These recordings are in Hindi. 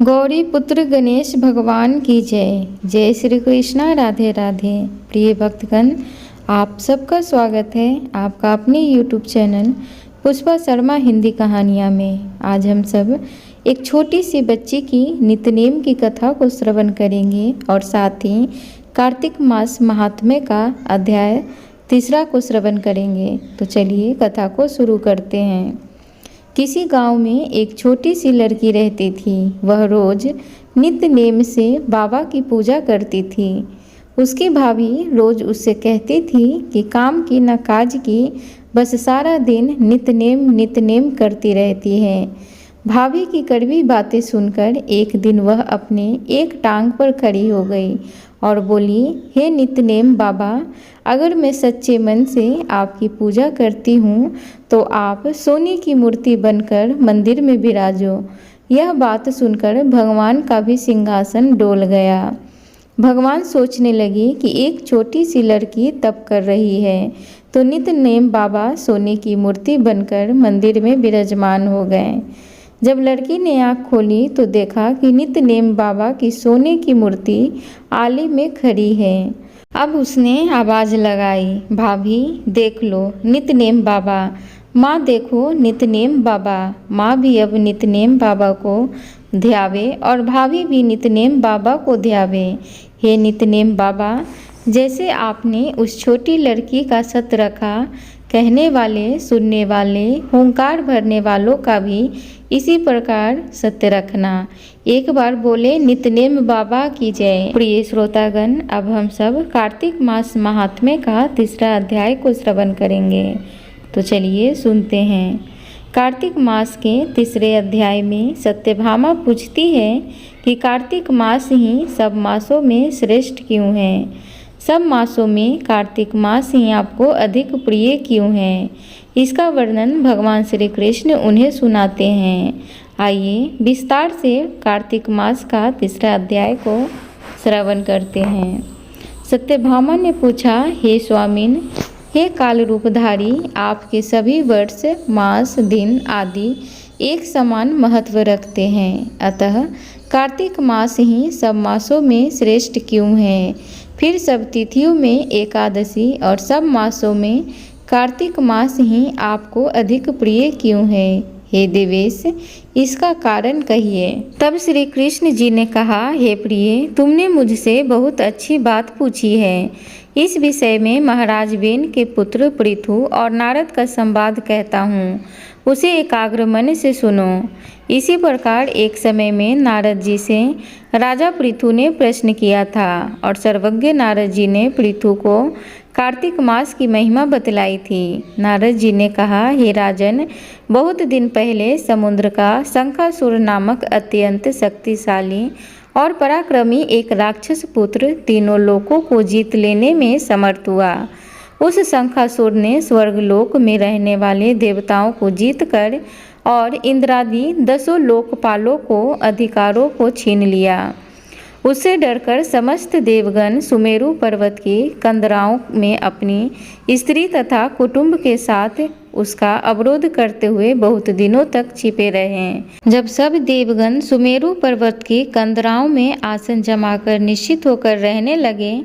गौरी पुत्र गणेश भगवान की जय। जय श्री कृष्णा, राधे राधे। प्रिय भक्तगण, आप सबका स्वागत है आपका अपने YouTube चैनल पुष्पा शर्मा हिंदी कहानियाँ में। आज हम सब एक छोटी सी बच्ची की नित्यनेम की कथा को श्रवण करेंगे और साथ ही कार्तिक मास महात्म्य का अध्याय 3 को श्रवण करेंगे। तो चलिए कथा को शुरू करते हैं। किसी गांव में एक छोटी सी लड़की रहती थी। वह रोज नित्य नेम से बाबा की पूजा करती थी। उसकी भाभी रोज उससे कहती थी कि काम की न काज की, बस सारा दिन नित्य नेम करती रहती है। भाभी की कड़वी बातें सुनकर एक दिन वह अपने एक टांग पर खड़ी हो गई और बोली, हे नित्यनेम बाबा, अगर मैं सच्चे मन से आपकी पूजा करती हूँ तो आप सोने की मूर्ति बनकर मंदिर में विराजो। यह बात सुनकर भगवान का भी सिंहासन डोल गया। भगवान सोचने लगे कि एक छोटी सी लड़की तप कर रही है तो नित्यनेम बाबा सोने की मूर्ति बनकर मंदिर में विराजमान हो गए। जब लड़की ने आँख खोली तो देखा कि नित्यनेम बाबा की सोने की मूर्ति आले में खड़ी है। अब उसने आवाज़ लगाई, भाभी देख लो नित्यनेम बाबा। माँ देखो नित्यनेम बाबा। माँ भी अब नित्यनेम बाबा को ध्यावे और भाभी भी नित्यनेम बाबा को ध्यावे। हे नित्यनेम बाबा, जैसे आपने उस छोटी लड़की का सत्य रखा, कहने वाले सुनने वाले हुंकार भरने वालों का भी इसी प्रकार सत्य रखना। एक बार बोले नित्यनेम बाबा की जय। प्रिय श्रोतागण, अब हम सब कार्तिक मास महात्म्य का 3 अध्याय को श्रवण करेंगे। तो चलिए सुनते हैं। कार्तिक मास के 3 अध्याय में सत्यभामा पूछती है कि कार्तिक मास ही सब मासों में श्रेष्ठ क्यों है? सब मासों में कार्तिक मास ही आपको अधिक प्रिय क्यों है? इसका वर्णन भगवान श्री कृष्ण उन्हें सुनाते हैं। आइए विस्तार से कार्तिक मास का 3 अध्याय को श्रवण करते हैं। सत्यभामा ने पूछा, हे स्वामिन, हे काल रूपधारी, आपके सभी वर्ष मास दिन आदि एक समान महत्व रखते हैं, अतः कार्तिक मास ही सब मासों में श्रेष्ठ क्यों है? फिर सब तिथियों में एकादशी और सब मासों में कार्तिक मास ही आपको अधिक प्रिय क्यों है? हे देवेश, इसका कारण कहिए। तब श्री कृष्ण जी ने कहा, हे प्रिय, तुमने मुझसे बहुत अच्छी बात पूछी है। इस विषय में महाराज वेन के पुत्र पृथु और नारद का संवाद कहता हूँ, उसे एकाग्र मन से सुनो। इसी प्रकार एक समय में नारद जी से राजा पृथु ने प्रश्न किया था और सर्वज्ञ नारद जी ने पृथु को कार्तिक मास की महिमा बतलाई थी। नारद जी ने कहा, हे राजन, बहुत दिन पहले समुद्र का शंखासुर नामक अत्यंत शक्तिशाली और पराक्रमी एक राक्षस पुत्र तीनों लोकों को जीत लेने में समर्थ हुआ। उस शंखासुर ने स्वर्गलोक में रहने वाले देवताओं को जीतकर और इंद्रादि 10 लोकपालों को अधिकारों को छीन लिया। उससे डरकर समस्त देवगण सुमेरु पर्वत की कंदराओं में अपनी स्त्री तथा कुटुंब के साथ उसका अवरोध करते हुए बहुत दिनों तक छिपे रहे। जब सब देवगण सुमेरु पर्वत की कंदराओं में आसन जमाकर निश्चित होकर रहने लगे,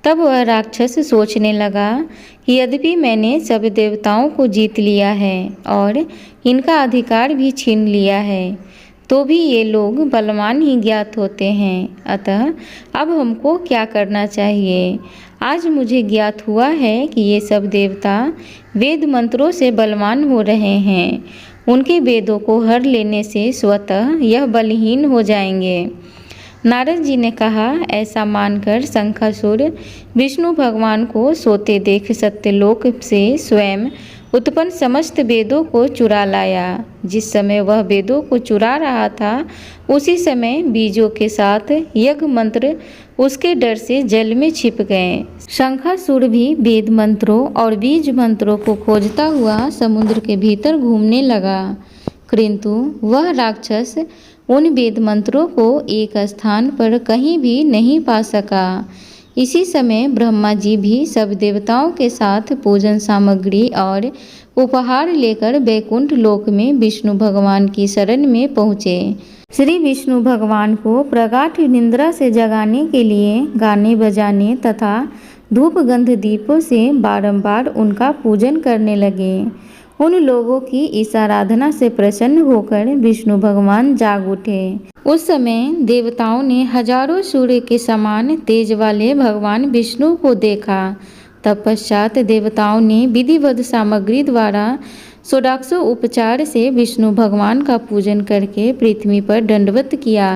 तब वह राक्षस सोचने लगा कि यद्यपि मैंने सब देवताओं को जीत लिया है और इनका अधिकार भी छीन लिया है, तो भी ये लोग बलवान ही ज्ञात होते हैं। अतः अब हमको क्या करना चाहिए? आज मुझे ज्ञात हुआ है कि ये सब देवता वेद मंत्रों से बलवान हो रहे हैं। उनके वेदों को हर लेने से स्वतः यह बलहीन हो जाएंगे। नारद जी ने कहा, ऐसा मानकर शंखासुर विष्णु भगवान को सोते देख सत्यलोक से स्वयं उत्पन्न समस्त वेदों को चुरा लाया। जिस समय वह वेदों को चुरा रहा था, उसी समय बीजों के साथ यज्ञ मंत्र उसके डर से जल में छिप गए। शंखासुर भी वेद मंत्रों और बीज मंत्रों को खोजता हुआ समुद्र के भीतर घूमने लगा, किंतु वह राक्षस उन वेद मंत्रों को एक स्थान पर कहीं भी नहीं पा सका। इसी समय ब्रह्मा जी भी सब देवताओं के साथ पूजन सामग्री और उपहार लेकर वैकुंठ लोक में विष्णु भगवान की शरण में पहुँचे। श्री विष्णु भगवान को प्रगाढ़ निद्रा से जगाने के लिए गाने बजाने तथा धूप गंध दीपों से बारंबार उनका पूजन करने लगे। उन लोगों की इस आराधना से प्रसन्न होकर विष्णु भगवान जाग उठे। उस समय देवताओं ने हजारों सूर्य के समान तेज वाले भगवान विष्णु को देखा। तत्पश्चात देवताओं ने विधिवत सामग्री द्वारा षोडशों उपचार से विष्णु भगवान का पूजन करके पृथ्वी पर दंडवत किया।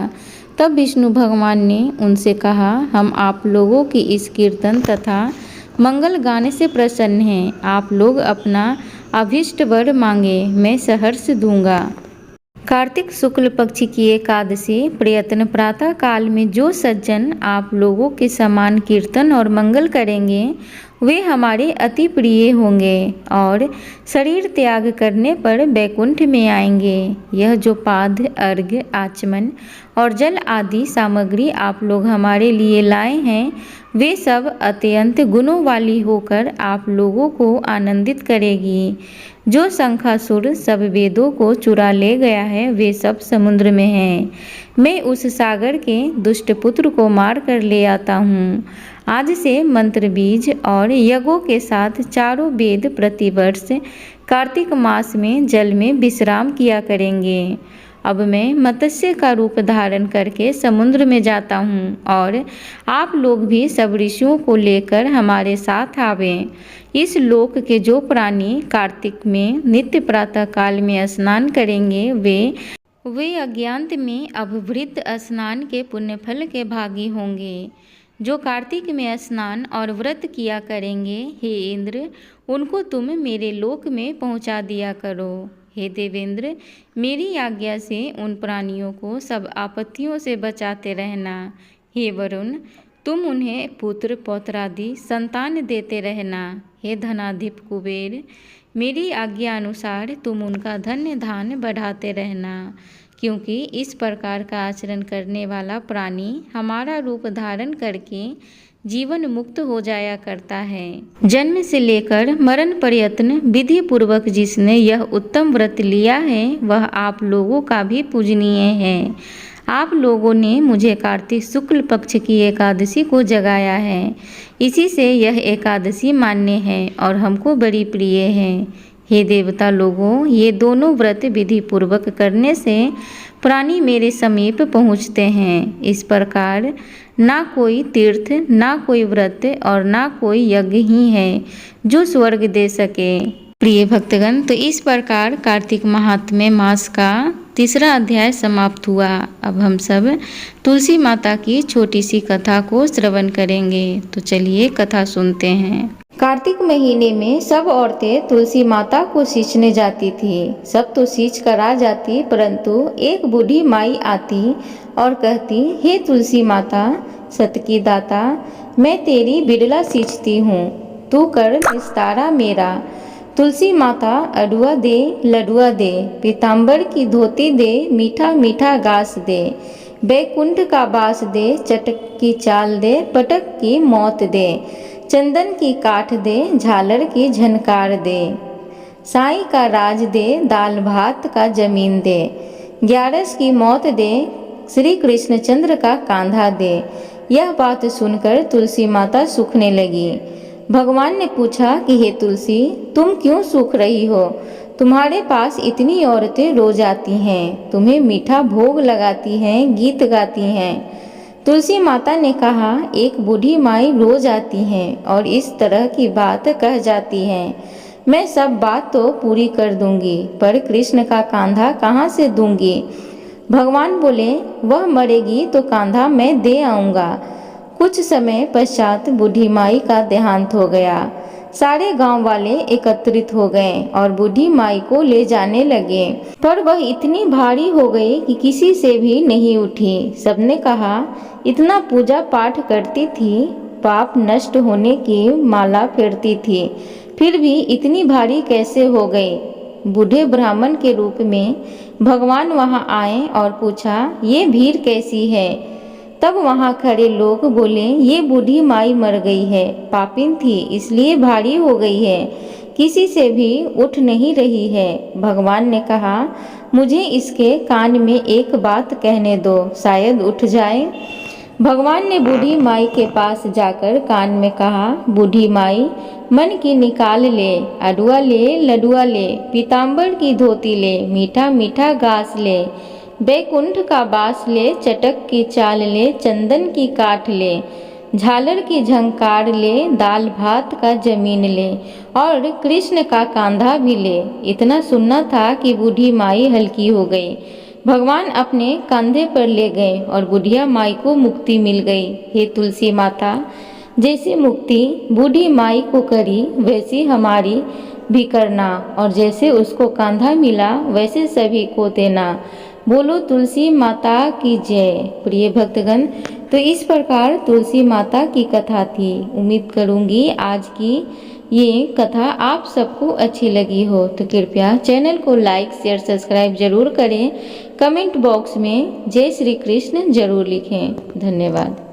तब विष्णु भगवान ने उनसे कहा, हम आप लोगों की इस कीर्तन तथा मंगल गाने से प्रसन्न हैं। आप लोग अपना अभीष्ट वर मांगे, मैं सहर्ष दूंगा। कार्तिक शुक्ल पक्ष की एकादशी प्रयत्न प्रातः काल में जो सज्जन आप लोगों के समान कीर्तन और मंगल करेंगे वे हमारे अति प्रिय होंगे और शरीर त्याग करने पर वैकुंठ में आएंगे। यह जो पाद, अर्घ्य, आचमन और जल आदि सामग्री आप लोग हमारे लिए लाए हैं वे सब अत्यंत गुणों वाली होकर आप लोगों को आनंदित करेगी। जो शंखासुर सब वेदों को चुरा ले गया है वे सब समुद्र में हैं। मैं उस सागर के दुष्ट पुत्र को मार कर ले आता हूँ। आज से मंत्र बीज और यज्ञों के साथ चारों वेद प्रतिवर्ष कार्तिक मास में जल में विश्राम किया करेंगे। अब मैं मत्स्य का रूप धारण करके समुद्र में जाता हूँ और आप लोग भी सब ऋषियों को लेकर हमारे साथ आवें। इस लोक के जो प्राणी कार्तिक में नित्य प्रातः काल में स्नान करेंगे वे अज्ञात में अभवृत स्नान के पुण्यफल के भागी होंगे। जो कार्तिक में स्नान और व्रत किया करेंगे, हे इंद्र, उनको तुम मेरे लोक में पहुँचा दिया करो। हे देवेंद्र, मेरी आज्ञा से उन प्राणियों को सब आपत्तियों से बचाते रहना। हे वरुण, तुम उन्हें पुत्र पौत्रादि संतान देते रहना। हे धनाधिप कुबेर, मेरी आज्ञा अनुसार तुम उनका धन्य धान बढ़ाते रहना, क्योंकि इस प्रकार का आचरण करने वाला प्राणी हमारा रूप धारण करके जीवन मुक्त हो जाया करता है। जन्म से लेकर मरण प्रयत्न विधि पूर्वक जिसने यह उत्तम व्रत लिया है वह आप लोगों का भी पूजनीय है। आप लोगों ने मुझे कार्तिक शुक्ल पक्ष की एकादशी को जगाया है, इसी से यह एकादशी मान्य है और हमको बड़ी प्रिय है। हे देवता लोगों, ये दोनों व्रत विधि पूर्वक करने से प्राणी मेरे समीप पहुँचते हैं। इस प्रकार ना कोई तीर्थ, ना कोई व्रत और ना कोई यज्ञ ही है जो स्वर्ग दे सके। प्रिय भक्तगण, तो इस प्रकार कार्तिक महात्म्य मास का तीसरा अध्याय समाप्त हुआ। अब हम सब तुलसी माता की छोटी सी कथा को श्रवण करेंगे। तो चलिए कथा सुनते हैं। कार्तिक महीने में सब औरतें तुलसी माता को सींचने जाती थी। सब तो सींच कर आ जाती, परंतु एक बूढ़ी माई आती और कहती, हे तुलसी माता, सत की दाता, मैं तेरी बिड़ला सींचती हूँ, तू कर निस्तारा मेरा। तुलसी माता अडुआ दे, लडुआ दे, पीताम्बर की धोती दे, मीठा मीठा घास दे, बैकुंठ का बास दे, चटक की चाल दे, पटक की मौत दे, चंदन की काठ दे, झालर की झनकार दे, साईं का राज दे, दाल भात का जमीन दे, ग्यारस की मौत दे, श्री कृष्णचंद्र का कांधा दे। यह बात सुनकर तुलसी माता सूखने लगी। भगवान ने पूछा कि हे तुलसी, तुम क्यों सूख रही हो? तुम्हारे पास इतनी औरतें रोज आती हैं, तुम्हें मीठा भोग लगाती हैं, गीत गाती हैं। तुलसी माता ने कहा, एक बूढ़ी माई रोज आती हैं और इस तरह की बात कह जाती हैं। मैं सब बात तो पूरी कर दूंगी, पर कृष्ण का कांधा कहाँ से दूंगी? भगवान बोले, वह मरेगी तो कांधा मैं दे आऊँगा। कुछ समय पश्चात बूढ़ी माई का देहांत हो गया। सारे गांव वाले एकत्रित हो गए और बूढ़ी माई को ले जाने लगे, पर वह इतनी भारी हो गई कि किसी से भी नहीं उठी। सबने कहा, इतना पूजा पाठ करती थी, पाप नष्ट होने की माला फेरती थी, फिर भी इतनी भारी कैसे हो गई? बूढ़े ब्राह्मण के रूप में भगवान वहां आए और पूछा, ये भीड़ कैसी है? तब वहां खड़े लोग बोले, ये बूढ़ी माई मर गई है, पापिन थी इसलिए भारी हो गई है। किसी से भी उठ नहीं रही है। भगवान ने कहा, मुझे इसके कान में एक बात कहने दो, शायद उठ जाए। भगवान ने बूढ़ी माई के पास जाकर कान में कहा, बूढ़ी माई, मन की निकाल ले, अडुआ ले, लडुआ ले, पीताम्बर की धोती ले, मीठा मीठा घास ले, बैकुंठ का बास ले, चटक की चाल ले, चंदन की काठ ले, झालर की झंकार ले, दाल भात का जमीन ले, और कृष्ण का कांधा भी ले। इतना सुनना था कि बूढ़ी माई हल्की हो गई। भगवान अपने कंधे पर ले गए और बुढ़िया माई को मुक्ति मिल गई। हे तुलसी माता, जैसी मुक्ति बूढ़ी माई को करी वैसी हमारी भी करना, और जैसे उसको कांधा मिला वैसे सभी को देना। बोलो तुलसी माता की जय। प्रिय भक्तगण, तो इस प्रकार तुलसी माता की कथा थी। उम्मीद करूंगी आज की ये कथा आप सबको अच्छी लगी हो, तो कृपया चैनल को लाइक शेयर सब्सक्राइब जरूर करें। कमेंट बॉक्स में जय श्री कृष्ण जरूर लिखें। धन्यवाद।